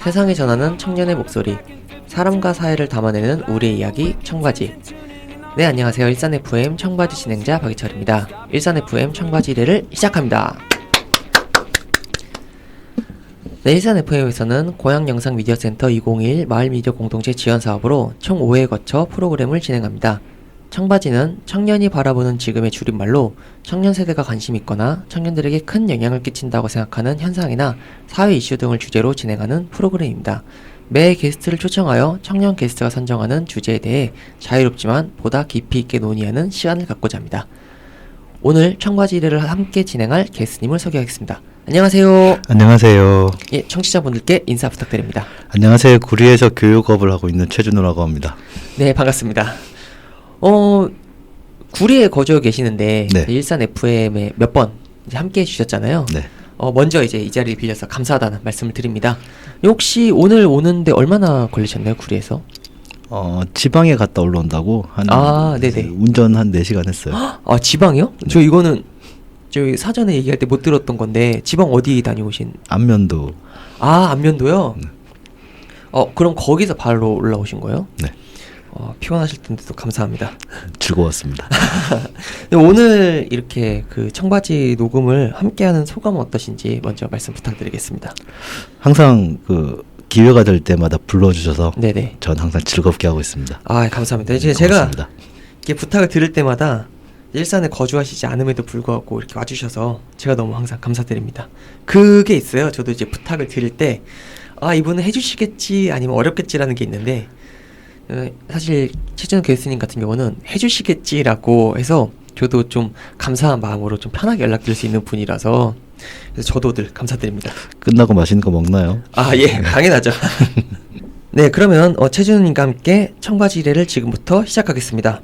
세상에 전하는 청년의 목소리, 사람과 사회를 담아내는 우리의 이야기 청바지. 네, 안녕하세요. 일산 FM 청바지 진행자 박희철입니다. 일산 FM 청바지 1회를 시작합니다. 네, 일산 FM에서는 고향영상미디어센터 2021 마을미디어 공동체 지원사업으로 총 5회 거쳐 프로그램을 진행합니다. 청바지는 청년이 바라보는 지금의 줄임말로 청년 세대가 관심 있거나 청년들에게 큰 영향을 끼친다고 생각하는 현상이나 사회 이슈 등을 주제로 진행하는 프로그램입니다. 매 게스트를 초청하여 청년 게스트가 선정하는 주제에 대해 자유롭지만 보다 깊이 있게 논의하는 시간을 갖고자 합니다. 오늘 청바지 1회를 함께 진행할 게스트님을 소개하겠습니다. 안녕하세요. 안녕하세요. 예, 청취자분들께 인사 부탁드립니다. 안녕하세요. 구리에서 교육업을 하고 있는 최준호라고 합니다. 네, 반갑습니다. 구리에 거주하고 계시는데 네. 일산 FM에 몇 번 함께 해주셨잖아요. 네. 먼저 이제 이 자리를 빌려서 감사하다는 말씀을 드립니다. 혹시 오늘 오는데 얼마나 걸리셨나요, 구리에서? 지방에 갔다 올라온다고 네네. 운전 한 4시간 했어요. 아, 지방이요? 네. 저 이거는 저희 사전에 얘기할 때 못 들었던 건데 지방 어디 다녀오신? 안면도. 아, 안면도요? 네. 그럼 거기서 바로 올라오신 거예요? 네. 피곤하실 텐데도 감사합니다. 즐거웠습니다. 오늘 이렇게 그 청바지 녹음을 함께하는 소감은 어떠신지 먼저 말씀 부탁드리겠습니다. 항상 그 기회가 될 때마다 불러주셔서 네네. 전 항상 즐겁게 하고 있습니다. 아, 감사합니다. 이제 고맙습니다. 제가 이렇게 부탁을 드릴 때마다 일산에 거주하시지 않음에도 불구하고 이렇게 와주셔서 제가 너무 항상 감사드립니다. 그게 있어요. 저도 이제 부탁을 드릴 때 이분은 해주시겠지 아니면 어렵겠지라는 게 있는데 사실 최준호 교수님 같은 경우는 해주시겠지라고 해서 저도 좀 감사한 마음으로 좀 편하게 연락드릴 수 있는 분이라서 그래서 저도 늘 감사드립니다. 끝나고 맛있는 거 먹나요? 예, 당연하죠. 네, 그러면 최준호님과 함께 청바지 1회를 지금부터 시작하겠습니다.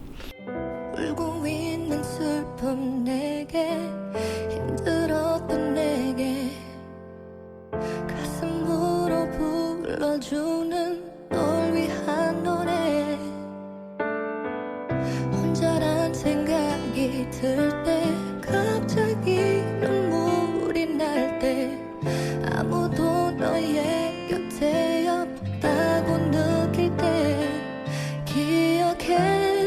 울고 있는 슬픔 내게 힘들었던 내게 가슴으로 불러주는 널 위한 노래 혼자란 생각이 들 때 갑자기 눈물이 날 때 아무도 너의 곁에 없다고 느낄 때 기억해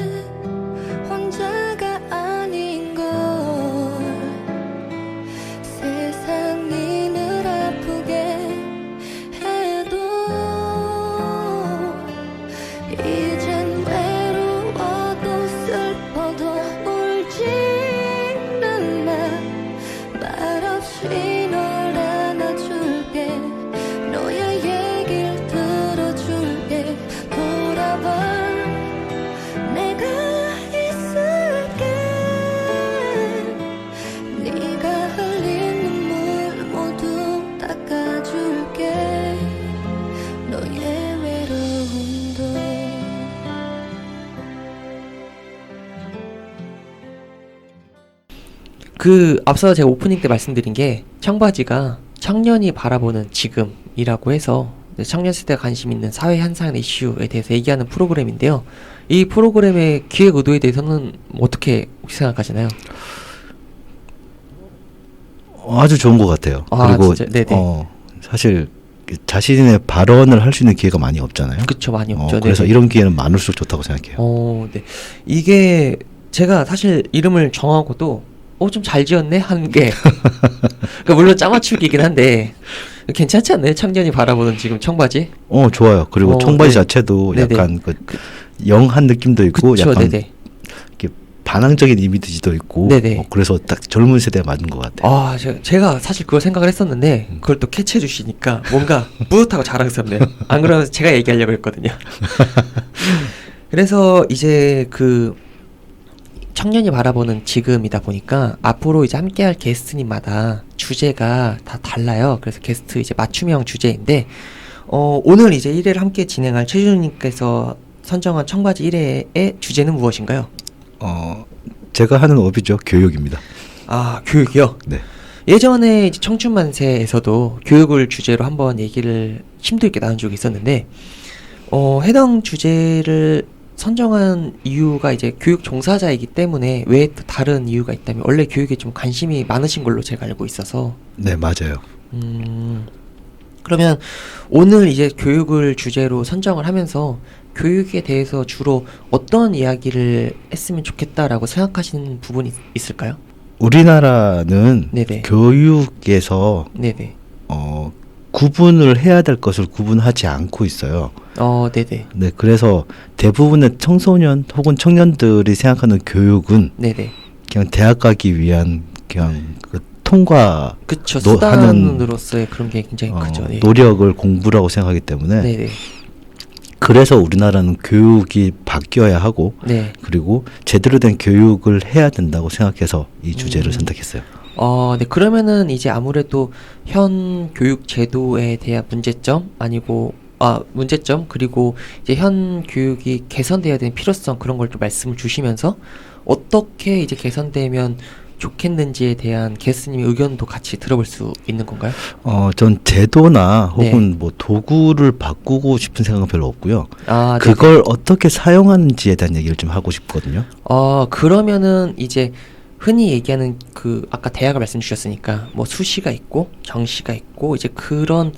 혼자가 아닌 걸 세상이 늘 아프게 해도 이젠 외로워도 슬퍼도 울지는 마 말없이 널 안아줄게 너의 얘길 들어줄게 돌아와 내가 있을게 네가 흘린 눈물 모두 닦아줄게 너의 외로움도 앞서 제가 오프닝 때 말씀드린 게 청바지가 청년이 바라보는 지금이라고 해서 청년 세대가 관심 있는 사회 현상이나 이슈에 대해서 얘기하는 프로그램인데요. 이 프로그램의 기획 의도에 대해서는 어떻게 혹시 생각하시나요? 아주 좋은 것 같아요. 그리고 진짜? 네네. 사실 자신의 발언을 할 수 있는 기회가 많이 없잖아요. 그쵸, 많이 없죠. 그래서 네네. 이런 기회는 많을수록 좋다고 생각해요. 네. 이게 제가 사실 이름을 정하고도 좀 잘 지었네 한 게 그러니까 물론 짜맞추기이긴 한데 괜찮지 않나요? 청년이 바라보는 지금 청바지? 좋아요. 그리고 청바지 네. 자체도 네네. 약간 영한 느낌도 있고 그쵸, 약간 네네. 이렇게 반항적인 이미지도 있고 네네. 그래서 딱 젊은 세대에 맞는 것 같아요. 제가 사실 그걸 생각을 했었는데 그걸 또 캐치해 주시니까 뭔가 뿌듯하고 자랑스럽네요. 안 그러면 제가 얘기하려고 했거든요. 그래서 이제 청년이 바라보는 지금이다 보니까 앞으로 이제 함께할 게스트님마다 주제가 다 달라요. 그래서 게스트 이제 맞춤형 주제인데 오늘 이제 1회를 함께 진행할 최준호님께서 선정한 청바지 1회의 주제는 무엇인가요? 제가 하는 업이죠. 교육입니다. 교육이요? 네. 예전에 이제 청춘만세에서도 교육을 주제로 한번 얘기를 심도 있게 나눈 적이 있었는데 해당 주제를 선정한 이유가 이제 교육 종사자이기 때문에 왜 또 다른 이유가 있다면 원래 교육에 좀 관심이 많으신 걸로 제가 알고 있어서 네, 맞아요. 그러면 오늘 이제 교육을 주제로 선정을 하면서 교육에 대해서 주로 어떤 이야기를 했으면 좋겠다라고 생각하시는 부분이 있을까요? 우리나라는 네네. 교육에서 네네. 구분을 해야 될 것을 구분하지 않고 있어요. 네네. 네, 그래서 대부분의 청소년 혹은 청년들이 생각하는 교육은 네네. 그냥 대학 가기 위한 그냥 그 통과 그쵸. 하는 수단으로서의 그런 게 굉장히 크죠. 네. 노력을 공부라고 생각하기 때문에 네네. 그래서 우리나라는 교육이 바뀌어야 하고 네. 그리고 제대로 된 교육을 해야 된다고 생각해서 이 주제를 선택했어요. 네. 그러면은 이제 아무래도 현 교육 제도에 대한 문제점 문제점 그리고 이제 현 교육이 개선돼야 되는 필요성 그런 걸 좀 말씀을 주시면서 어떻게 이제 개선되면 좋겠는지에 대한 게스트님의 의견도 같이 들어볼 수 있는 건가요? 전 제도나 혹은 네. 뭐 도구를 바꾸고 싶은 생각은 별로 없고요. 네네. 그걸 어떻게 사용하는지에 대한 얘기를 좀 하고 싶거든요. 그러면은 이제 흔히 얘기하는 그 아까 대학을 말씀 주셨으니까 뭐 수시가 있고 정시가 있고 이제 그런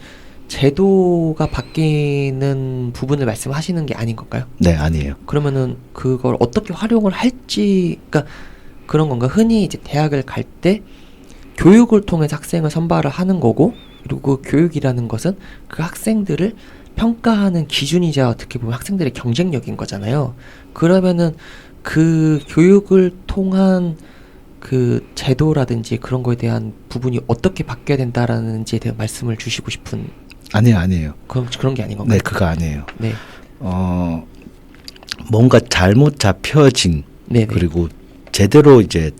제도가 바뀌는 부분을 말씀하시는 게 아닌 건가요? 네, 아니에요. 그러면은 그걸 어떻게 활용을 할지, 그러니까 그런 건가? 흔히 이제 대학을 갈 때 교육을 통해서 학생을 선발을 하는 거고, 그리고 교육이라는 것은 그 학생들을 평가하는 기준이자 어떻게 보면 학생들의 경쟁력인 거잖아요. 그러면은 그 교육을 통한 그 제도라든지 그런 거에 대한 부분이 어떻게 바뀌어야 된다라는지에 대한 말씀을 주시고 싶은 아니에요. 그런 게 아닌 건가요? 네, 그거 아니에요. 네. 뭔가 잘못 잡혀진 네네. 그리고 제대로 이제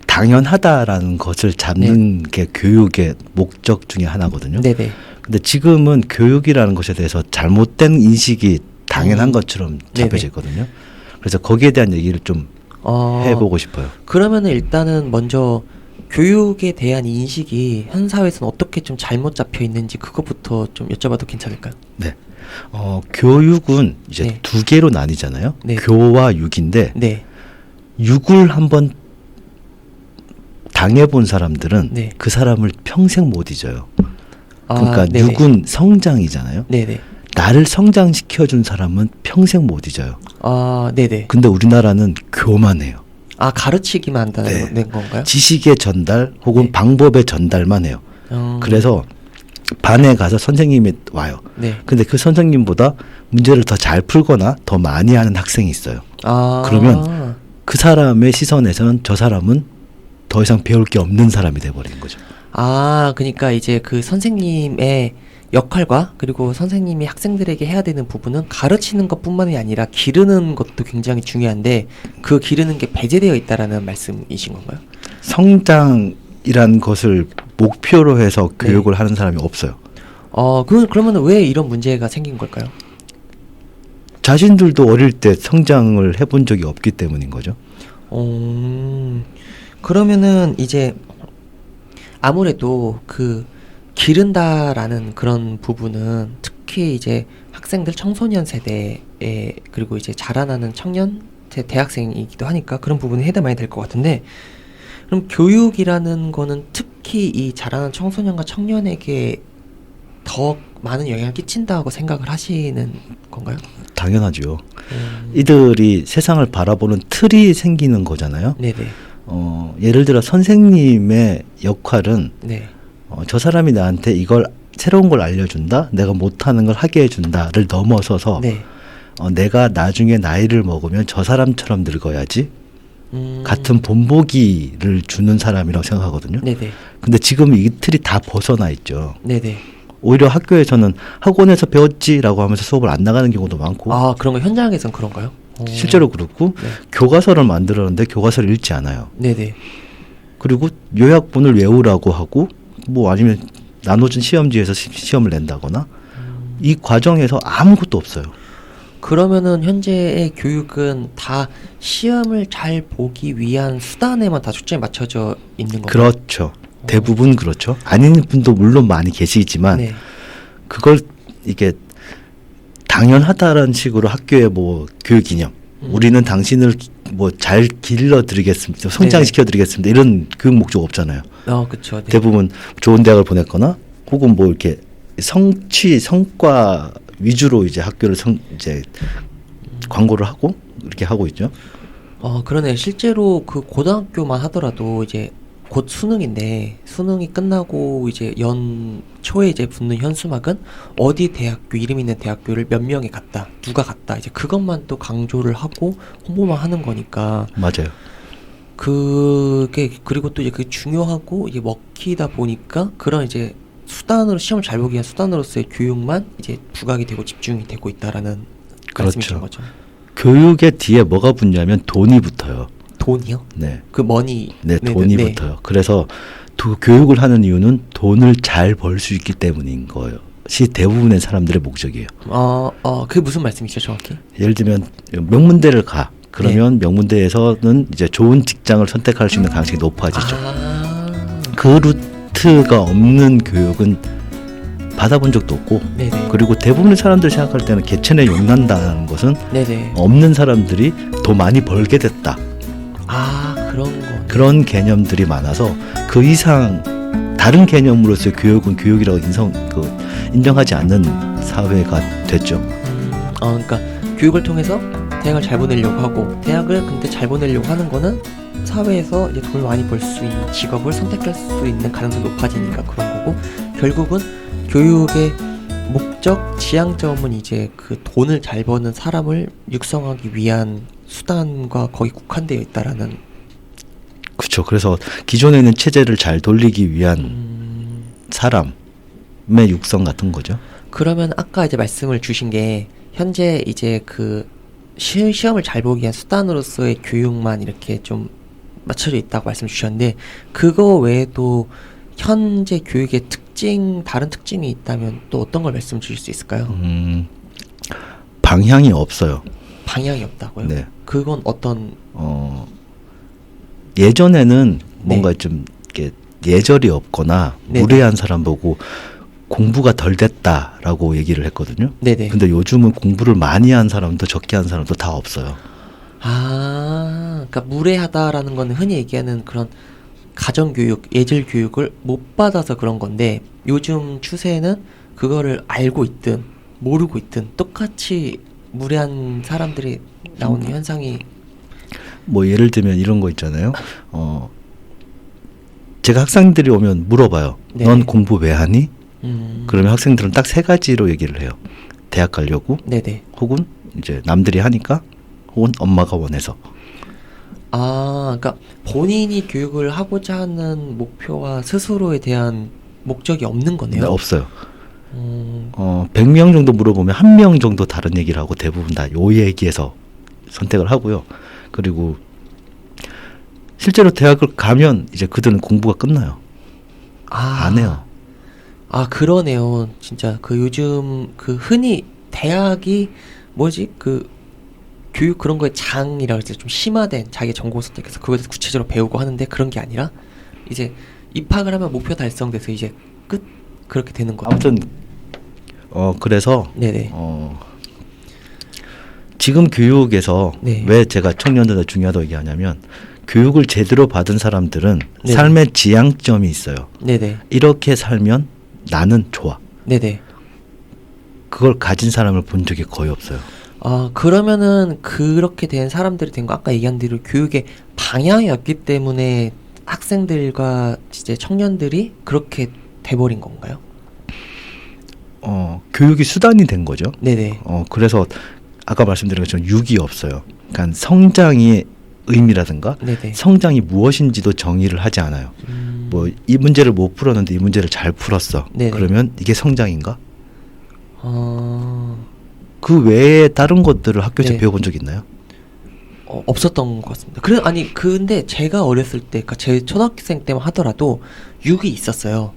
당연하다라는 것을 잡는 게 교육의 목적 중에 하나거든요. 네네. 근데 지금은 교육이라는 것에 대해서 잘못된 인식이 당연한 것처럼 네네. 잡혀져 있거든요. 그래서 거기에 대한 얘기를 좀 해보고 싶어요. 그러면은 일단은 먼저 교육에 대한 인식이 현 사회에서는 어떻게 좀 잘못 잡혀 있는지 그것부터 좀 여쭤봐도 괜찮을까요? 네. 교육은 이제 네. 두 개로 나뉘잖아요. 네. 교와 육인데 네. 육을 한번 당해본 사람들은 네. 그 사람을 평생 못 잊어요. 그러니까 네네. 육은 성장이잖아요. 네네. 나를 성장시켜준 사람은 평생 못 잊어요. 네네. 근데 우리나라는 교만 해요. 가르치기만 한다는 네. 건가요? 지식의 전달 혹은 네. 방법의 전달만 해요. 그래서 반에 가서 선생님이 와요. 네. 근데 그 선생님보다 문제를 더 잘 풀거나 더 많이 하는 학생이 있어요. 그러면 그 사람의 시선에서는 저 사람은 더 이상 배울 게 없는 사람이 돼버리는 거죠. 그러니까 이제 그 선생님의 역할과 그리고 선생님이 학생들에게 해야 되는 부분은 가르치는 것뿐만이 아니라 기르는 것도 굉장히 중요한데 그 기르는 게 배제되어 있다라는 말씀이신 건가요? 성장이란 것을 목표로 해서 네. 교육을 하는 사람이 없어요. 그러면 왜 이런 문제가 생긴 걸까요? 자신들도 어릴 때 성장을 해본 적이 없기 때문인 거죠. 그러면은 이제 아무래도 그 기른다라는 그런 부분은 특히 이제 학생들 청소년 세대에 그리고 이제 자라나는 청년 대학생이기도 하니까 그런 부분에 해당이 될 것 같은데 그럼 교육이라는 거는 특히 이 자라는 청소년과 청년에게 더 많은 영향을 끼친다고 생각을 하시는 건가요? 당연하죠. 이들이 세상을 바라보는 틀이 생기는 거잖아요. 네네. 예를 들어 선생님의 역할은 네. 저 사람이 나한테 이걸 새로운 걸 알려준다, 내가 못하는 걸 하게 해준다를 넘어서서 네. 내가 나중에 나이를 먹으면 저 사람처럼 늙어야지 같은 본보기를 주는 사람이라고 생각하거든요. 네네. 근데 지금 이 틀이 다 벗어나 있죠. 네네. 오히려 학교에서는 학원에서 배웠지라고 하면서 수업을 안 나가는 경우도 많고 그런 거 현장에선 그런가요? 실제로 그렇고 네. 교과서를 만들었는데 교과서를 읽지 않아요. 네네. 그리고 요약본을 외우라고 하고 뭐 아니면 나눠준 시험지에서 시험을 낸다거나 이 과정에서 아무것도 없어요. 그러면은 현재의 교육은 다 시험을 잘 보기 위한 수단에만 다 초점이 맞춰져 있는 건가요? 그렇죠. 대부분 그렇죠. 아닌 분도 물론 많이 계시지만 네. 그걸 이게 당연하다라는 식으로 학교의 뭐 교육 이념 우리는 당신을 뭐 잘 길러드리겠습니다. 성장시켜드리겠습니다. 이런 교육 목적 없잖아요. 그쵸. 네. 대부분 좋은 대학을 보냈거나 혹은 뭐 이렇게 성취 성과 위주로 이제 학교를 이제 광고를 하고 이렇게 하고 있죠. 그러네. 실제로 그 고등학교만 하더라도 이제 곧 수능인데 수능이 끝나고 이제 연초에 이제 붙는 현수막은 어디 대학교 이름 있는 대학교를 몇 명이 갔다, 누가 갔다, 이제 그것만 또 강조를 하고 홍보만 하는 거니까. 맞아요. 그게 그리고 또 이제 그게 중요하고 이게 먹히다 보니까 그런 이제 수단으로 시험을 잘 보기 위한 수단으로서의 교육만 이제 부각이 되고 집중이 되고 있다라는 말씀이신 거죠. 교육의 뒤에 뭐가 붙냐면 돈이 붙어요. 돈이요? 네. 그 머니. 네, 돈이 붙어요. 그래서 교육을 하는 이유는 돈을 잘 벌 수 있기 때문인 거예요. 시 대부분의 사람들의 목적이에요. 그게 무슨 말씀이시죠, 정확히? 예를 들면 명문대를 가. 그러면 명문대에서는 이제 좋은 직장을 선택할 수 있는 가능성이 높아지죠. 그 루트가 없는 교육은 받아본 적도 없고, 네네. 그리고 대부분의 사람들이 생각할 때는 개천에 용난다는 것은 네네. 없는 사람들이 더 많이 벌게 됐다. 그런 거. 그런 개념들이 많아서 그 이상 다른 개념으로서의 교육은 교육이라고 인정하지 않는 사회가 됐죠. 그러니까 교육을 통해서 대학을 잘 보내려고 하고, 대학을 근데 잘 보내려고 하는 거는 사회에서 이제 돈을 많이 벌 수 있는 직업을 선택할 수 있는 가능성이 높아지니까 그런 거고, 결국은 교육의 목적, 지향점은 이제 그 돈을 잘 버는 사람을 육성하기 위한 수단과 거기 국한되어 있다라는. 그렇죠. 그래서 기존에 있는 체제를 잘 돌리기 위한 사람의 육성 같은 거죠. 그러면 아까 이제 말씀을 주신 게 현재 이제 그 시험을 잘 보기 위한 수단으로서의 교육만 이렇게 좀 맞춰져 있다고 말씀 주셨는데, 그거 외에도 현재 교육의 다른 특징이 있다면 또 어떤 걸 말씀 주실 수 있을까요? 방향이 없어요. 방향이 없다고요? 네. 그건 어떤? 예전에는 뭔가 좀 이렇게 예절이 없거나 네네. 무례한 사람 보고 공부가 덜 됐다라고 얘기를 했거든요. 네네. 근데 요즘은 공부를 많이 한 사람도 적게 한 사람도 다 없어요. 그러니까 무례하다라는 건 흔히 얘기하는 그런 가정교육, 예절교육을 못 받아서 그런 건데, 요즘 추세는 그거를 알고 있든 모르고 있든 똑같이 무례한 사람들이 나오는 현상이. 뭐 예를 들면 이런 거 있잖아요. 제가 학생들이 오면 물어봐요. 네. 넌 공부 왜 하니? 그러면 학생들은 딱 세 가지로 얘기를 해요. 대학 가려고, 네네. 혹은 이제 남들이 하니까, 혹은 엄마가 원해서. 그러니까 본인이 교육을 하고자 하는 목표와 스스로에 대한 목적이 없는 거네요. 네, 없어요. 100명 정도 물어보면 1명 정도 다른 얘기를 하고 대부분 다 요 얘기에서 선택을 하고요. 그리고 실제로 대학을 가면 이제 그들은 공부가 끝나요. 안 해요. 그러네요. 진짜 그 요즘 그 흔히 대학이 그 교육 그런 거에 장이라고 해서 좀 심화된 자기 전공 선택해서 그거에 대해서 구체적으로 배우고 하는데, 그런 게 아니라 이제 입학을 하면 목표 달성돼서 이제 끝, 그렇게 되는 거죠. 아무튼 그래서 네네. 지금 교육에서 네. 왜 제가 청년들한테 중요하다고 얘기하냐면, 교육을 제대로 받은 사람들은 네. 삶의 지향점이 있어요. 네네. 이렇게 살면 나는 좋아. 네네. 그걸 가진 사람을 본 적이 거의 없어요. 그러면은 그렇게 된 사람들이 된 거, 아까 얘기한 대로 교육의 방향이 없기 때문에 학생들과 이제 청년들이 그렇게 돼버린 건가요? 교육이 수단이 된 거죠. 네네. 그래서 아까 말씀드린 것처럼 육이 없어요. 그러니까 성장의 의미라든가 네네. 성장이 무엇인지도 정의를 하지 않아요. 뭐 이 문제를 못 풀었는데 이 문제를 잘 풀었어. 네네. 그러면 이게 성장인가? 그 외에 다른 것들을 학교에서 네. 배워본 적 있나요? 없었던 것 같습니다. 근데 제가 어렸을 때, 그러니까 제 초등학생 때만 하더라도 육이 있었어요.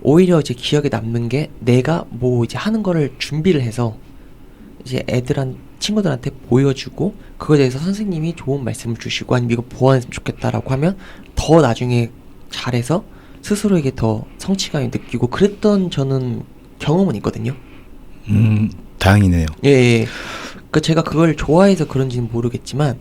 오히려 이제 기억에 남는 게, 내가 뭐 이제 하는 거를 준비를 해서 이제 친구들한테 보여주고, 그거에 대해서 선생님이 좋은 말씀을 주시고, 아니면 이거 보완했으면 좋겠다라고 하면 더 나중에 잘해서 스스로에게 더 성취감이 느끼고 그랬던 저는 경험은 있거든요. 다행이네요. 예. 그 제가 그걸 좋아해서 그런지는 모르겠지만,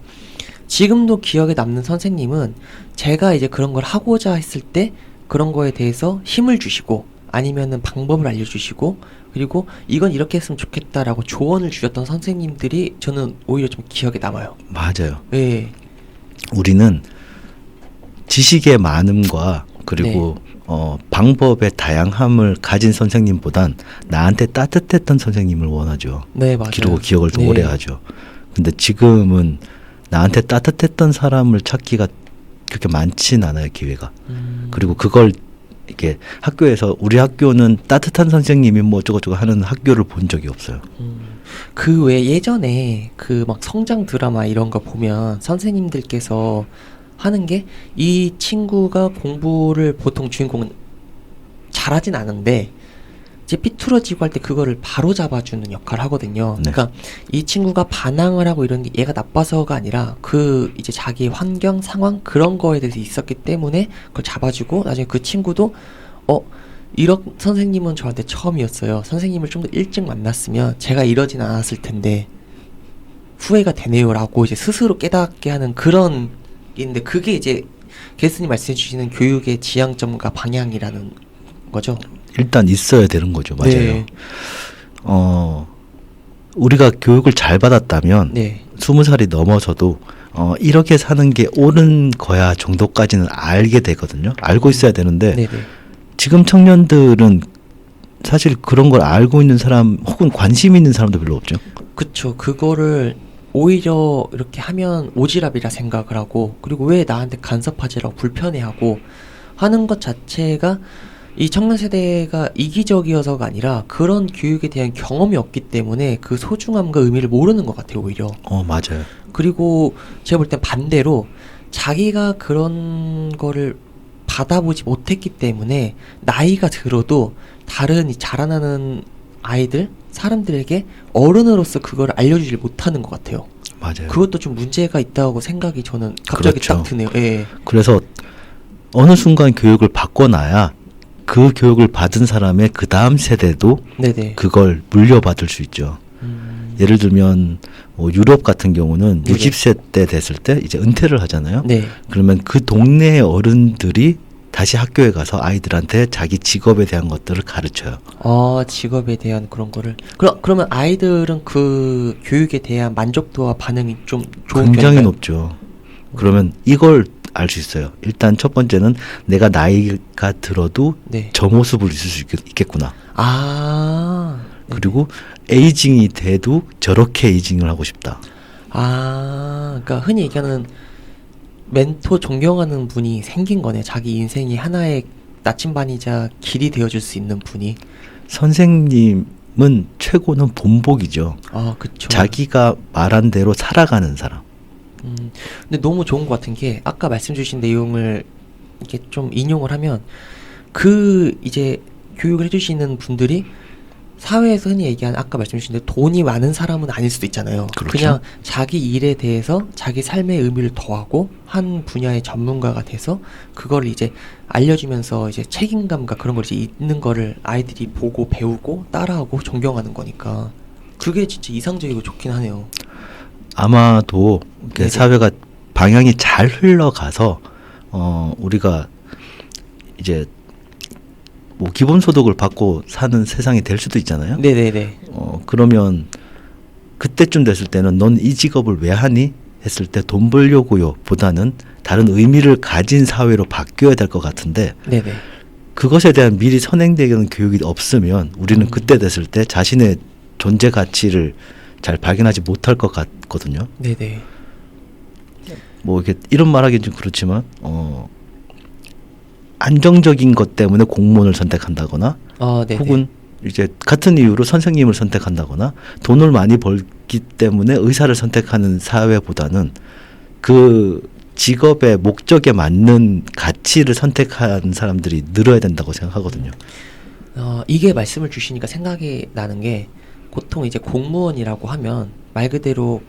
지금도 기억에 남는 선생님은 제가 이제 그런 걸 하고자 했을 때 그런 거에 대해서 힘을 주시고, 아니면은 방법을 알려주시고 그리고 이건 이렇게 했으면 좋겠다라고 조언을 주셨던 선생님들이 저는 오히려 좀 기억에 남아요. 맞아요. 예. 우리는 지식의 많음과 그리고 방법의 다양함을 가진 선생님보단 나한테 따뜻했던 선생님을 원하죠. 네, 맞아요. 그리고 기억을 더 네. 오래 하죠. 근데 지금은 나한테 따뜻했던 사람을 찾기가 그렇게 많진 않아요, 기회가. 그리고 그걸 이렇게 학교에서 우리 학교는 따뜻한 선생님이 뭐 어쩌고저쩌고 하는 학교를 본 적이 없어요. 그 외 예전에 그 막 성장 드라마 이런 거 보면 선생님들께서 하는 게 이 친구가 공부를 보통 주인공은 잘하진 않은데 이제 삐뚤어지고 할 때 그거를 바로 잡아주는 역할을 하거든요. 네. 그러니까 이 친구가 반항을 하고 이런 게 얘가 나빠서가 아니라 그 이제 자기 환경 상황 그런 거에 대해서 있었기 때문에 그걸 잡아주고 나중에 그 친구도 이런 선생님은 저한테 처음이었어요. 선생님을 좀 더 일찍 만났으면 제가 이러진 않았을 텐데 후회가 되네요라고 이제 스스로 깨닫게 하는 그런 게 있는데 그게 이제 게스트님 말씀해 주시는 교육의 지향점과 방향이라는 거죠. 일단 있어야 되는 거죠. 맞아요. 네. 우리가 교육을 잘 받았다면 네. 20살이 넘어서도 이렇게 사는 게 옳은 거야 정도까지는 알게 되거든요. 알고 있어야 되는데 네네. 지금 청년들은 사실 그런 걸 알고 있는 사람 혹은 관심 있는 사람도 별로 없죠. 그쵸. 그거를 오히려 이렇게 하면 오지랖이라 생각을 하고 그리고 왜 나한테 간섭하지라고 불편해하고 하는 것 자체가 이 청년 세대가 이기적이어서가 아니라 그런 교육에 대한 경험이 없기 때문에 그 소중함과 의미를 모르는 것 같아요, 오히려. 맞아요. 그리고 제가 볼 땐 반대로 자기가 그런 거를 받아보지 못했기 때문에 나이가 들어도 다른 이 자라나는 아이들, 사람들에게 어른으로서 그걸 알려주질 못하는 것 같아요. 맞아요. 그것도 좀 문제가 있다고 생각이 저는 갑자기 그렇죠. 딱 드네요. 예. 그래서 어느 순간 교육을 바꿔놔야 그 교육을 받은 사람의 그 다음 세대도 네네. 그걸 물려받을 수 있죠. 예를 들면 뭐 유럽 같은 경우는 네네. 60세 때 됐을 때 이제 은퇴를 하잖아요. 네. 그러면 그 동네의 어른들이 다시 학교에 가서 아이들한테 자기 직업에 대한 것들을 가르쳐요. 직업에 대한 그런 거를. 그러면 아이들은 그 교육에 대한 만족도와 반응이 좀 좋은 굉장히 편인가요? 높죠. 그러면 이걸 알 수 있어요. 일단 첫 번째는 내가 나이가 들어도 네. 저 모습을 있을 수 있겠구나. 네. 그리고 에이징이 돼도 저렇게 에이징을 하고 싶다. 그러니까 흔히 얘기하는 멘토 존경하는 분이 생긴 거네. 자기 인생이 하나의 나침반이자 길이 되어줄 수 있는 분이. 선생님은 최고는 본보기죠. 그쵸. 자기가 말한 대로 살아가는 사람. 근데 너무 좋은 것 같은 게 아까 말씀 주신 내용을 이렇게 좀 인용을 하면 그 이제 교육을 해주시는 분들이 사회에서 흔히 얘기하는 아까 말씀 주신 대로 돈이 많은 사람은 아닐 수도 있잖아요. 그렇죠. 그냥 자기 일에 대해서 자기 삶의 의미를 더하고 한 분야의 전문가가 돼서 그걸 이제 알려주면서 이제 책임감과 그런 걸 이제 있는 거를 아이들이 보고 배우고 따라하고 존경하는 거니까 그게 진짜 이상적이고 좋긴 하네요. 아마도 이렇게 네네. 사회가 방향이 잘 흘러가서 우리가 이제 뭐 기본소득을 받고 사는 세상이 될 수도 있잖아요. 네네네. 그러면 그때쯤 됐을 때는 넌 이 직업을 왜 하니? 했을 때 돈 벌려고요 보다는 다른 의미를 가진 사회로 바뀌어야 될 것 같은데 네네. 그것에 대한 미리 선행되는 교육이 없으면 우리는 그때 됐을 때 자신의 존재 가치를 잘 발견하지 못할 것 같거든요. 네네. 뭐 이렇게 이런 말하기는 좀 그렇지만 안정적인 것 때문에 공무원을 선택한다거나 네네. 혹은 이제 같은 이유로 선생님을 선택한다거나 돈을 많이 벌기 때문에 의사를 선택하는 사회보다는 그 직업의 목적에 맞는 가치를 선택한 사람들이 늘어야 된다고 생각하거든요. 이게 말씀을 주시니까 생각이 나는 게 보통 이제 공무원이라고 하면 말 그대로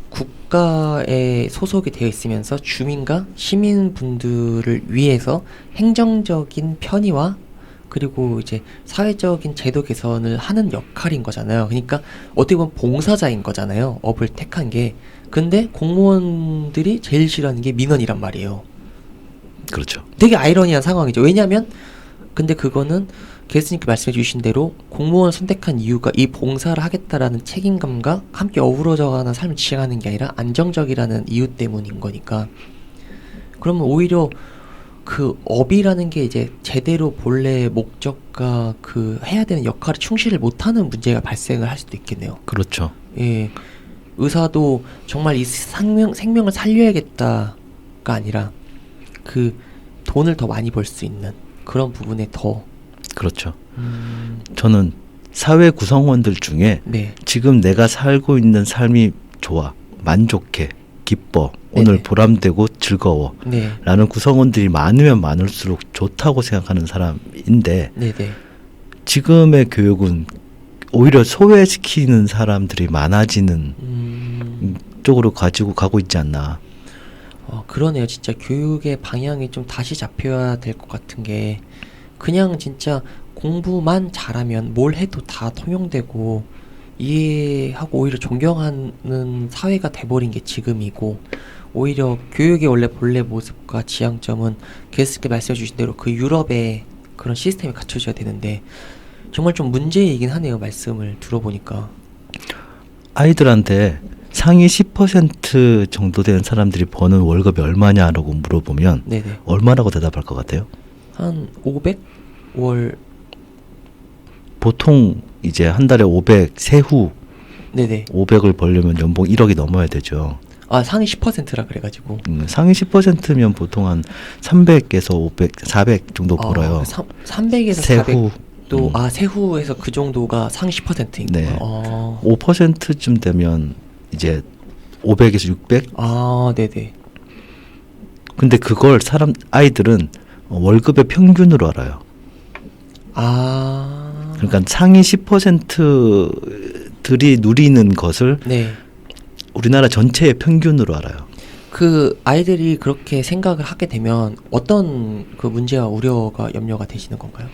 국가에 소속이 되어 있으면서 주민과 시민분들을 위해서 행정적인 편의와 그리고 이제 사회적인 제도 개선을 하는 역할인 거잖아요. 그러니까 어떻게 보면 봉사자인 거잖아요. 업을 택한 게. 근데 공무원들이 제일 싫어하는 게 민원이란 말이에요. 그렇죠. 되게 아이러니한 상황이죠. 왜냐하면 근데 그거는 게스트님께 말씀해 주신 대로 공무원 선택한 이유가 이 봉사를 하겠다라는 책임감과 함께 어우러져가는 삶을 지향하는 게 아니라 안정적이라는 이유 때문인 거니까, 그러면 오히려 그 업이라는 게 이제 제대로 본래 목적과 그 해야 되는 역할을 충실을 못하는 문제가 발생을 할 수도 있겠네요. 그렇죠. 예, 의사도 정말 이 생명을 살려야겠다가 아니라 그 돈을 더 많이 벌 수 있는 그런 부분에 더. 그렇죠. 저는 사회 구성원들 중에 네. 지금 내가 살고 있는 삶이 좋아, 만족해, 기뻐, 오늘 네네. 보람되고 즐거워 네. 라는 구성원들이 많으면 많을수록 좋다고 생각하는 사람인데, 네네. 지금의 교육은 오히려 소외시키는 사람들이 많아지는 쪽으로 가지고 가고 있지 않나. 그러네요. 진짜 교육의 방향이 좀 다시 잡혀야 될 것 같은 게, 그냥 진짜 공부만 잘하면 뭘 해도 다 통용되고 이해하고 오히려 존경하는 사회가 돼버린 게 지금이고, 오히려 교육의 원래 본래 모습과 지향점은 게스트께 말씀해 주신 대로 그 유럽의 그런 시스템이 갖춰져야 되는데, 정말 좀 문제이긴 하네요. 말씀을 들어보니까. 아이들한테 상위 10% 정도 되는 사람들이 버는 월급이 얼마냐라고 물어보면 네네. 얼마라고 대답할 것 같아요? 한 500? 월. 보통 이제 한 달에 500, 세후 네네. 500을 벌려면 연봉 1억이 넘어야 되죠. 아, 상위 10%라 그래가지고. 상위 10%면 보통 한 300에서 500, 400 정도 벌어요. 300에서 세후 400도, 세후에서 그 정도가 상위 10%인 네. 거예요. 5%쯤 되면 이제 500에서 600? 네네. 근데 그걸 아이들은 월급의 평균으로 알아요. 그러니까 상위 10%들이 누리는 것을 네. 우리나라 전체의 평균으로 알아요. 그 아이들이 그렇게 생각을 하게 되면 어떤 그 문제와 우려가 염려가 되시는 건가요?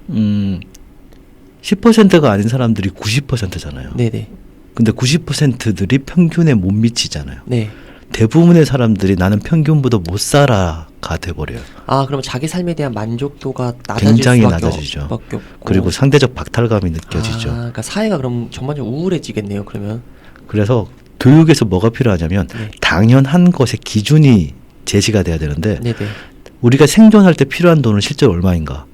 10%가 아닌 사람들이 90%잖아요. 네네. 근데 90%들이 평균에 못 미치잖아요. 네. 대부분의 사람들이 나는 평균보다 못 살아가 돼버려요. 그럼 자기 삶에 대한 만족도가 낮아질 굉장히 수밖에 낮아지죠. 없고. 그리고 상대적 박탈감이 느껴지죠. 그러니까 사회가 그럼 전반적으로 우울해지겠네요. 그러면. 그래서 교육에서 뭐가 필요하냐면 네. 당연한 것의 기준이 제시가 돼야 되는데, 네네. 우리가 생존할 때 필요한 돈은 실제로 얼마인가?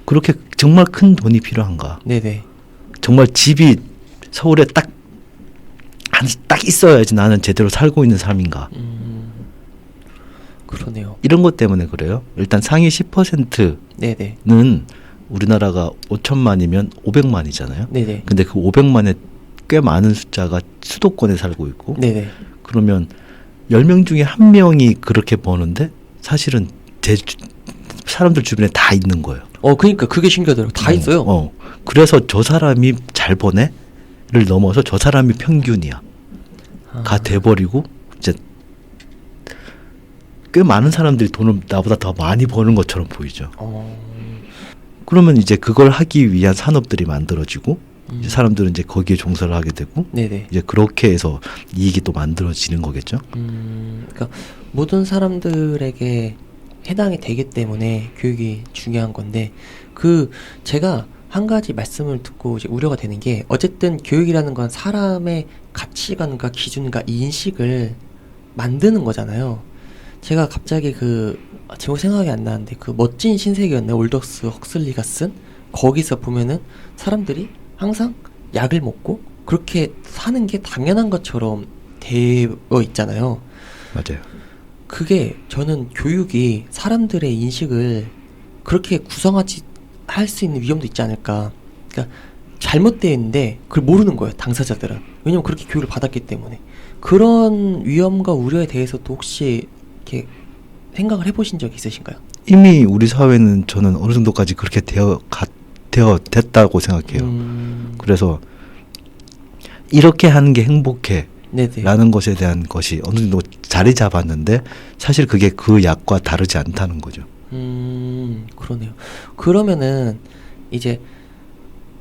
그렇게 정말 큰 돈이 필요한가? 네네. 정말 집이 서울에 딱 있어야지 나는 제대로 살고 있는 삶인가? 그러네요. 이런 것 때문에 그래요. 일단 상위 10%는 네네. 우리나라가 5천만이면 500만이잖아요. 네네. 근데 그 500만의 꽤 많은 숫자가 수도권에 살고 있고, 네네. 그러면 10명 중에 1명이 그렇게 버는데 사실은 사람들 주변에 다 있는 거예요. 그러니까 그게 신기하더라고요. 다 있어요. 그래서 저 사람이 잘 버네를 넘어서 저 사람이 평균이야. 가 돼버리고 이제 꽤 많은 사람들이 돈을 나보다 더 많이 버는 것처럼 보이죠. 그러면 이제 그걸 하기 위한 산업들이 만들어지고, 이제 사람들은 이제 거기에 종사를 하게 되고, 네네. 이제 그렇게 해서 이익이 또 만들어지는 거겠죠. 그러니까 모든 사람들에게 해당이 되기 때문에 교육이 중요한 건데, 제가 한 가지 말씀을 듣고 이제 우려가 되는 게, 어쨌든 교육이라는 건 사람의 가치관과 기준과 인식을 만드는 거잖아요. 제가 갑자기 제목 생각이 안 나는데, 멋진 신세계였나요? 올더스 헉슬리가 쓴? 거기서 보면은 사람들이 항상 약을 먹고 그렇게 사는 게 당연한 것처럼 되어 있잖아요. 맞아요. 그게 저는 교육이 사람들의 인식을 그렇게 구성하지 할 수 있는 위험도 있지 않을까. 그러니까 잘못되어 있는데 그걸 모르는 거예요, 당사자들은. 왜냐면 그렇게 교육을 받았기 때문에. 그런 위험과 우려에 대해서도 혹시 이렇게 생각을 해보신 적이 있으신가요? 이미 우리 사회는 저는 어느 정도까지 그렇게 됐다고 생각해요. 그래서 이렇게 하는 게 행복해 네네. 라는 것에 대한 것이 어느 정도 자리 잡았는데, 사실 그게 그 약과 다르지 않다는 거죠. 그러네요. 그러면은 이제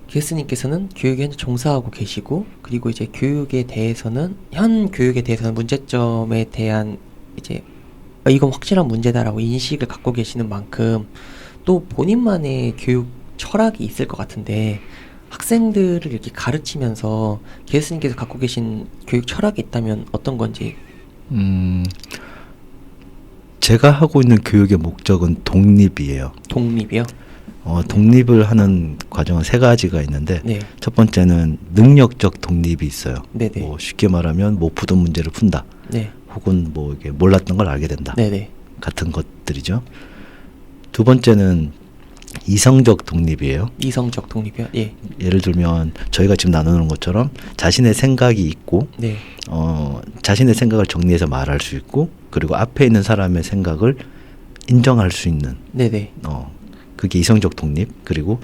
게스님께서는 교육에 현재 종사하고 계시고, 그리고 이제 현 교육에 대해서는 문제점에 대한 이제 이건 확실한 문제다라고 인식을 갖고 계시는 만큼, 또 본인만의 교육 철학이 있을 것 같은데 학생들을 이렇게 가르치면서 교수님께서 갖고 계신 교육 철학이 있다면 어떤 건지. 제가 하고 있는 교육의 목적은 독립이에요. 독립이요? 독립을 하는 과정은 세 가지가 있는데 네. 첫 번째는 능력적 독립이 있어요. 네네. 뭐 쉽게 말하면 못 푸던 문제를 푼다. 네. 혹은 뭐 이게 몰랐던 걸 알게 된다. 네네. 같은 것들이죠. 두 번째는 이성적 독립이에요. 이성적 독립이요? 예. 예를 들면 저희가 지금 나누는 것처럼 자신의 생각이 있고 네. 자신의 생각을 정리해서 말할 수 있고 그리고 앞에 있는 사람의 생각을 인정할 수 있는 네네. 그게 이성적 독립. 그리고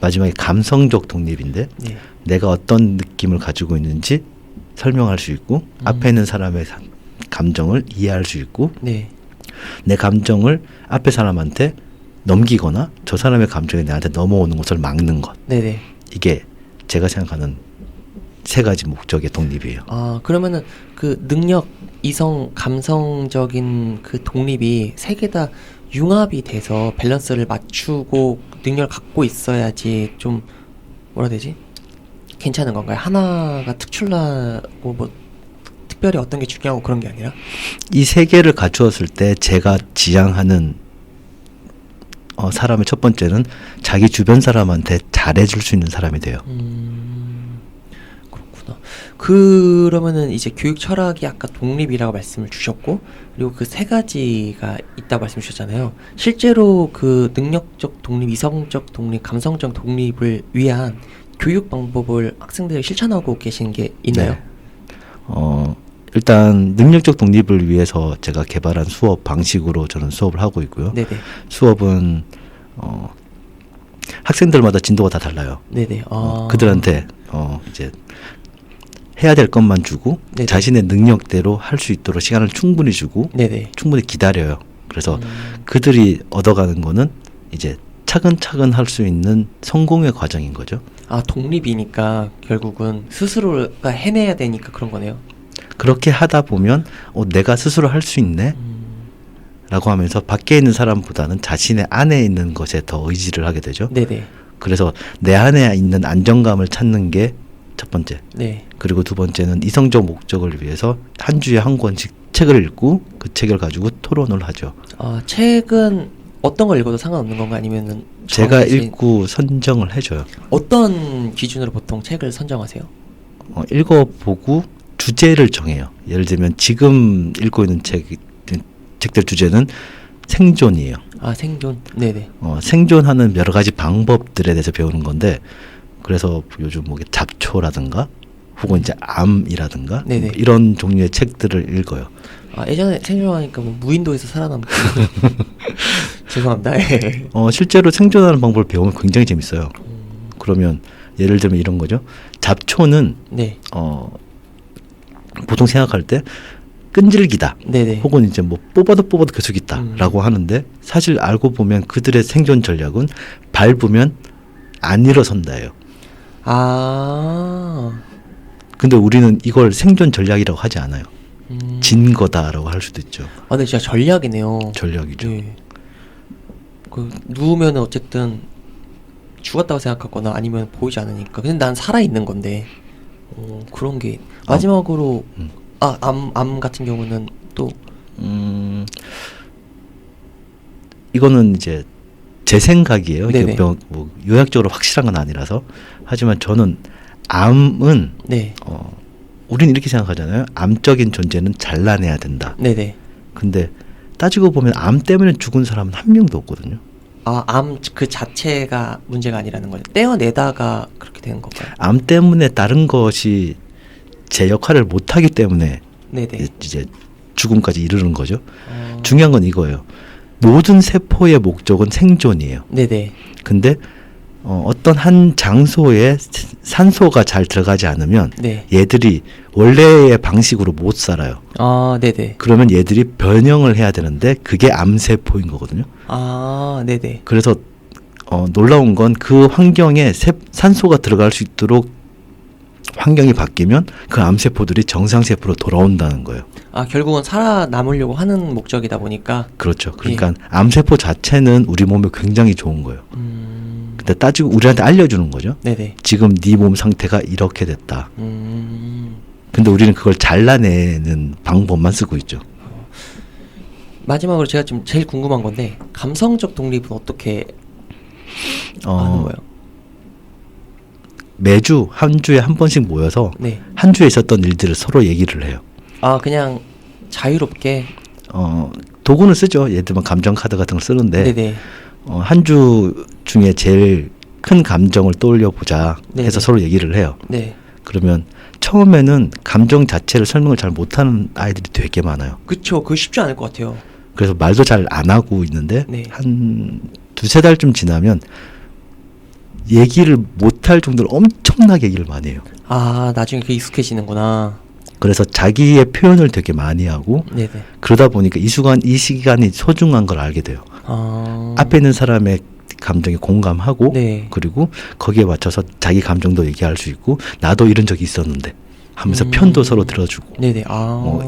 마지막에 감성적 독립인데 네. 내가 어떤 느낌을 가지고 있는지 설명할 수 있고 앞에 있는 사람의 감정을 이해할 수 있고 네. 내 감정을 앞에 사람한테 넘기거나 저 사람의 감정이 나한테 넘어오는 것을 막는 것. 네네. 이게 제가 생각하는 세 가지 목적의 독립이에요. 아, 그러면은 그 능력, 이성, 감성적인 그 독립이 세 개 다 융합이 돼서 밸런스를 맞추고 능력을 갖고 있어야지 좀 뭐라 해야 되지? 괜찮은 건가요? 하나가 특출나고 뭐 특별히 어떤 게 중요하고 그런 게 아니라? 이 세 개를 갖추었을 때 제가 지향하는 사람의 첫 번째는 자기 주변 사람한테 잘해줄 수 있는 사람이 돼요. 그렇구나. 그러면은 이제 교육 철학이 아까 독립이라고 말씀을 주셨고, 그리고 그 세 가지가 있다고 말씀 주셨잖아요. 실제로 그 능력적 독립, 이성적 독립, 감성적 독립을 위한 교육 방법을 학생들이 실천하고 계신 게 있나요? 네. 일단 능력적 독립을 위해서 제가 개발한 수업 방식으로 저는 수업을 하고 있고요. 네네. 수업은 학생들마다 진도가 다 달라요. 네네. 그들한테 이제 해야 될 것만 주고 네네. 자신의 능력대로 할 수 있도록 시간을 충분히 주고 네네. 충분히 기다려요. 그래서 그들이 얻어가는 거는 이제 차근차근 할 수 있는 성공의 과정인 거죠. 아, 독립이니까 결국은 스스로가 해내야 되니까 그런 거네요. 그렇게 하다 보면 내가 스스로 할 수 있네 라고 하면서 밖에 있는 사람보다는 자신의 안에 있는 것에 더 의지를 하게 되죠. 네네. 그래서 내 안에 있는 안정감을 찾는 게 첫 번째. 네. 그리고 두 번째는 이성적 목적을 위해서 한 주에 한 권씩 책을 읽고 그 책을 가지고 토론을 하죠. 아, 책은 어떤 걸 읽어도 상관없는 건가 아니면은 제가 정해진- 읽고 선정을 해줘요. 어떤 기준으로 보통 책을 선정하세요? 읽어보고 주제를 정해요. 예를 들면 지금 읽고 있는 책들 주제는 생존이에요. 아, 생존. 네네. 생존하는 여러 가지 방법들에 대해서 배우는 건데 그래서 요즘 뭐 잡초라든가 혹은 이제 암이라든가 네네. 이런 종류의 책들을 읽어요. 아, 예전에 생존하니까 뭐 무인도에서 살아남기. 죄송합니다. 예. 실제로 생존하는 방법을 배우면 굉장히 재밌어요. 그러면 예를 들면 이런 거죠. 잡초는 네. 보통 생각할 때 끈질기다. 네네. 혹은 이제 뭐 뽑아도 계속 있다라고 하는데 사실 알고 보면 그들의 생존 전략은 밟으면 안 일어선다예요. 아. 근데 우리는 이걸 생존 전략이라고 하지 않아요. 진 거다라고 할 수도 있죠. 아, 근데 진짜 전략이네요. 전략이죠. 네. 그 누우면은 어쨌든 죽었다고 생각하거나 아니면 보이지 않으니까. 근데 난 살아 있는 건데. 그런 게 마지막으로 암 같은 경우는 또 이거는 이제 제 생각이에요. 네네. 이게 뭐 요약적으로 확실한 건 아니라서. 하지만 저는 암은 네. 우리는 이렇게 생각하잖아요. 암적인 존재는 잘라내야 된다. 네네. 근데 따지고 보면 암 때문에 죽은 사람은 한 명도 없거든요. 아, 암 그 자체가 문제가 아니라는 거죠. 떼어내다가 그렇게 되는 건가요? 암 때문에 다른 것이 제 역할을 못하기 때문에 네네. 이제 죽음까지 이르는 거죠. 중요한 건 이거예요. 모든 세포의 목적은 생존이에요. 네네. 근데 어떤 한 장소에 산소가 잘 들어가지 않으면 네. 얘들이 원래의 방식으로 못 살아요. 아, 네네. 그러면 얘들이 변형을 해야 되는데 그게 암세포인 거거든요. 아, 네네. 그래서 놀라운 건 그 환경에 산소가 들어갈 수 있도록 환경이 바뀌면 그 암세포들이 정상세포로 돌아온다는 거예요. 아, 결국은 살아남으려고 하는 목적이다 보니까. 그렇죠. 그러니까 암세포 자체는 우리 몸에 굉장히 좋은 거예요. 근데 따지고 우리한테 알려주는 거죠. 네네. 지금 네 몸 상태가 이렇게 됐다. 근데 우리는 그걸 잘라내는 방법만 쓰고 있죠. 마지막으로 제가 좀 제일 궁금한 건데, 감성적 독립은 어떻게 하는 거예요? 매주 한 주에 한 번씩 모여서 네. 한 주에 있었던 일들을 서로 얘기를 해요. 아, 그냥 자유롭게. 도구는 쓰죠. 예를 들면 감정 카드 같은 걸 쓰는데 네네. 한 주 중에 제일 큰 감정을 떠올려 보자 네네. 해서 서로 얘기를 해요. 네. 그러면 처음에는 감정 자체를 설명을 잘 못하는 아이들이 되게 많아요. 그쵸. 그거 쉽지 않을 것 같아요. 그래서 말도 잘 안 하고 있는데 네. 한 두세 달쯤 지나면 얘기를 못할 정도로 엄청나게 얘기를 많이 해요. 아, 나중에 그게 익숙해지는구나. 그래서 자기의 표현을 되게 많이 하고 네네. 그러다 보니까 이 시간이 소중한 걸 알게 돼요. 앞에 있는 사람의 감정에 공감하고 네. 그리고 거기에 맞춰서 자기 감정도 얘기할 수 있고 나도 이런 적이 있었는데 하면서 편도 서로 들어주고 네네.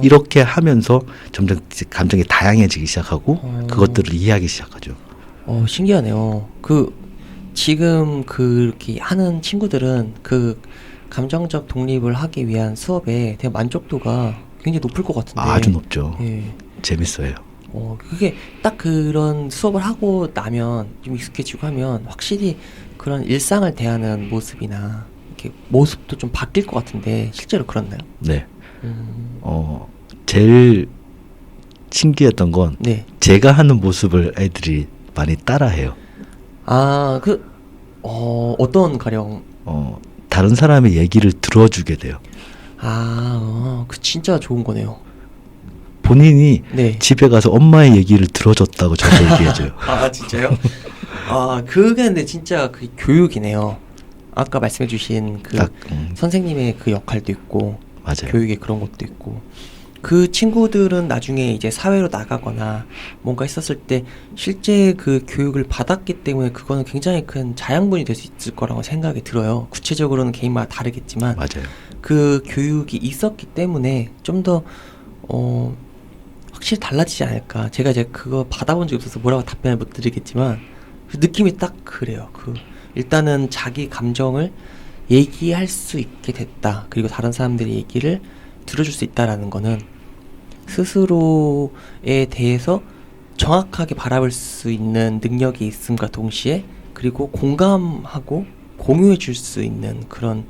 이렇게 하면서 점점 감정이 다양해지기 시작하고 그것들을 이해하기 시작하죠. 신기하네요. 지금 그렇게 하는 친구들은 그 감정적 독립을 하기 위한 수업에 대한 만족도가 굉장히 높을 것 같은데. 아주 높죠. 예. 재밌어요. 그게 딱 그런 수업을 하고 나면 좀 익숙해지고 하면 확실히 그런 일상을 대하는 모습이나 이렇게 모습도 좀 바뀔 것 같은데 실제로 그렇나요? 네. 제일 신기했던 건 네. 제가 하는 모습을 애들이 많이 따라해요. 아, 어떤 가령? 다른 사람의 얘기를 들어주게 돼요. 그 진짜 좋은 거네요. 본인이 네. 집에 가서 엄마의 얘기를 들어줬다고 저한테 얘기해줘요. 아, 진짜요? 그게 근데 진짜 그 교육이네요. 아까 말씀해주신 그 선생님의 그 역할도 있고, 맞아요. 교육의 그런 것도 있고, 그 친구들은 나중에 이제 사회로 나가거나 뭔가 있었을 때 실제 그 교육을 받았기 때문에 그거는 굉장히 큰 자양분이 될 수 있을 거라고 생각이 들어요. 구체적으로는 개인마다 다르겠지만 맞아요. 그 교육이 있었기 때문에 좀 더 확실히 달라지지 않을까. 제가 이제 그거 받아본 적이 없어서 뭐라고 답변을 못 드리겠지만 그 느낌이 딱 그래요. 일단은 자기 감정을 얘기할 수 있게 됐다. 그리고 다른 사람들의 얘기를 들어줄 수 있다라는 거는 스스로에 대해서 정확하게 바라볼 수 있는 능력이 있음과 동시에 그리고 공감하고 공유해 줄 수 있는 그런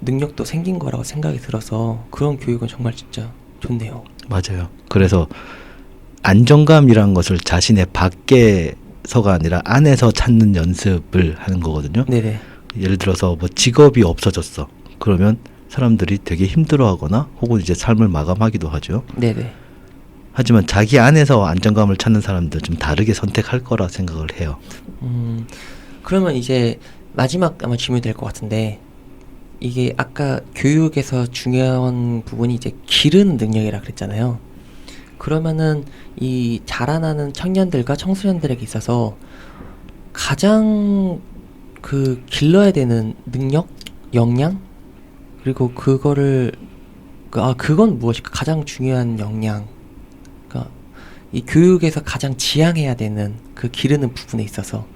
능력도 생긴 거라고 생각이 들어서 그런 교육은 정말 진짜 좋네요. 맞아요. 그래서 안정감이란 것을 자신의 밖에서가 아니라 안에서 찾는 연습을 하는 거거든요. 네네. 예를 들어서 뭐 직업이 없어졌어. 그러면 사람들이 되게 힘들어하거나 혹은 이제 삶을 마감하기도 하죠. 네네. 하지만 자기 안에서 안정감을 찾는 사람들 좀 다르게 선택할 거라 생각을 해요. 그러면 이제 마지막 아마 질문이 될 것 같은데 이게 아까 교육에서 중요한 부분이 이제 기르는 능력이라 그랬잖아요. 그러면은 이 자라나는 청년들과 청소년들에게 있어서 가장 길러야 되는 능력, 역량, 그리고 그거를 그건 무엇일까? 가장 중요한 역량, 그러니까 이 교육에서 가장 지향해야 되는 그 기르는 부분에 있어서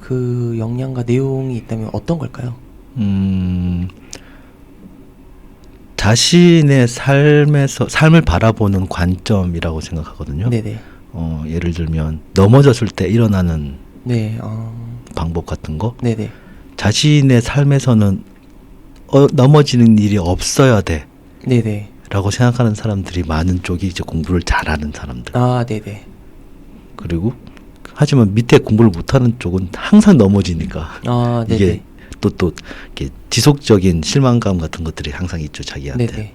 그 역량과 내용이 있다면 어떤 걸까요? 자신의 삶을 바라보는 관점이라고 생각하거든요. 네네. 예를 들면 넘어졌을 때 일어나는 네. 방법 같은 거. 네네. 자신의 삶에서는 넘어지는 일이 없어야 돼. 네네. 라고 생각하는 사람들이 많은 쪽이 이제 공부를 잘하는 사람들. 네네. 그리고 하지만 밑에 공부를 못하는 쪽은 항상 넘어지니까 네네. 이게 또 이렇게 지속적인 실망감 같은 것들이 항상 있죠, 자기한테. 네네.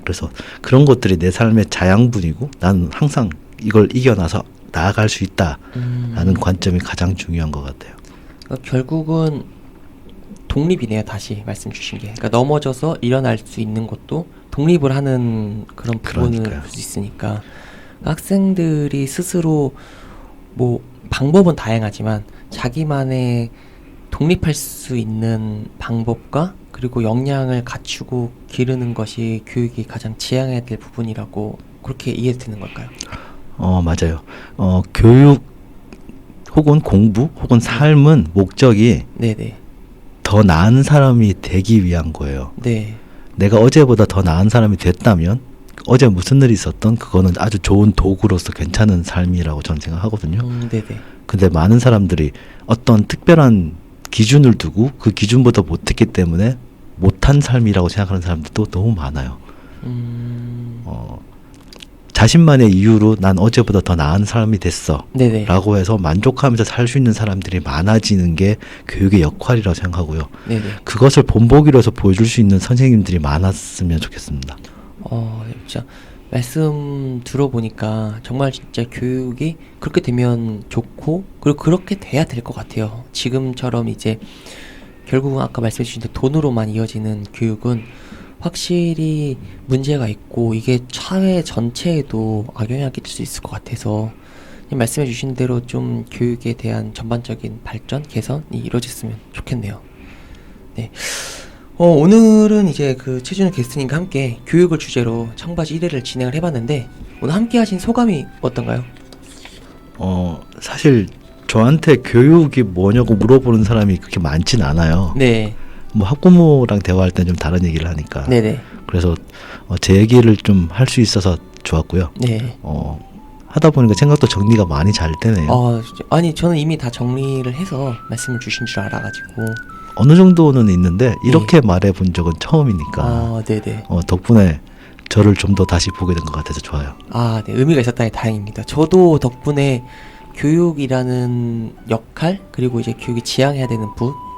그래서 그런 것들이 내 삶의 자양분이고 나는 항상 이걸 이겨나서 나아갈 수 있다라는 관점이 가장 중요한 것 같아요. 그러니까 결국은 독립이네요. 다시 말씀 주신 게. 그러니까 넘어져서 일어날 수 있는 것도 독립을 하는 그런 부분을 그러니까요. 볼 수 있으니까 학생들이 스스로 뭐 방법은 다양하지만 자기만의 독립할 수 있는 방법과 그리고 역량을 갖추고 기르는 것이 교육이 가장 지향해야 될 부분이라고 그렇게 이해되는 걸까요? 맞아요. 교육 혹은 공부 혹은 삶은 목적이 네네. 더 나은 사람이 되기 위한 거예요. 네. 내가 어제보다 더 나은 사람이 됐다면 어제 무슨 일이 있었던 그거는 아주 좋은 도구로서 괜찮은 삶이라고 저는 생각하거든요. 네네. 근데 많은 사람들이 어떤 특별한 기준을 두고 그 기준보다 못했기 때문에 못한 삶이라고 생각하는 사람들도 너무 많아요. 자신만의 이유로 난 어제보다 더 나은 사람이 됐어 네네. 라고 해서 만족하면서 살 수 있는 사람들이 많아지는 게 교육의 역할이라고 생각하고요. 네네. 그것을 본보기로 해서 보여줄 수 있는 선생님들이 많았으면 좋겠습니다. 진짜 말씀 들어보니까 정말 진짜 교육이 그렇게 되면 좋고 그리고 그렇게 돼야 될 것 같아요. 지금처럼 이제 결국은 아까 말씀해 주신 대로 돈으로만 이어지는 교육은 확실히 문제가 있고 이게 사회 전체에도 악영향을 끼칠 수 있을 것 같아서 말씀해 주신 대로 좀 교육에 대한 전반적인 발전, 개선이 이루어졌으면 좋겠네요. 네. 오늘은 이제 그 최준호 게스트님과 함께 교육을 주제로 청바지 1회를 진행을 해봤는데 오늘 함께 하신 소감이 어떤가요? 사실 저한테 교육이 뭐냐고 물어보는 사람이 그렇게 많진 않아요. 네. 뭐 학부모랑 대화할 땐 좀 다른 얘기를 하니까. 네네. 그래서 제 얘기를 좀 할 수 있어서 좋았고요. 네. 하다 보니까 생각도 정리가 많이 잘 되네요. 아니 저는 이미 다 정리를 해서 말씀을 주신 줄 알아가지고 어느 정도는 있는데 이렇게 말해 본 적은 처음이니까 네네. 덕분에 저를 좀 더 다시 보게 된 것 같아서 좋아요. 네. 의미가 있었다니 다행입니다. 저도 덕분에 교육이라는 역할 그리고 이제 교육이 지향해야 되는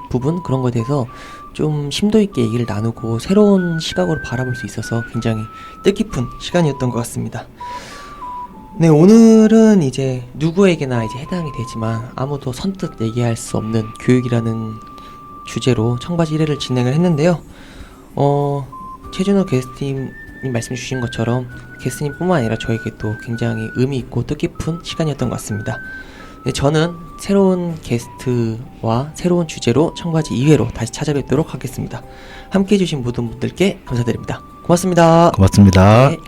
부분 그런 거에 대해서 좀 심도 있게 얘기를 나누고 새로운 시각으로 바라볼 수 있어서 굉장히 뜻깊은 시간이었던 것 같습니다. 네, 오늘은 이제 누구에게나 이제 해당이 되지만 아무도 선뜻 얘기할 수 없는 교육이라는 주제로 청바지 1회를 진행을 했는데요. 최준호 게스트님이 말씀 주신 것처럼 게스트님뿐만 아니라 저에게도 굉장히 의미 있고 뜻깊은 시간이었던 것 같습니다. 네, 저는 새로운 게스트와 새로운 주제로 청바지 2회로 다시 찾아뵙도록 하겠습니다. 함께 해주신 모든 분들께 감사드립니다. 고맙습니다. 고맙습니다. 네.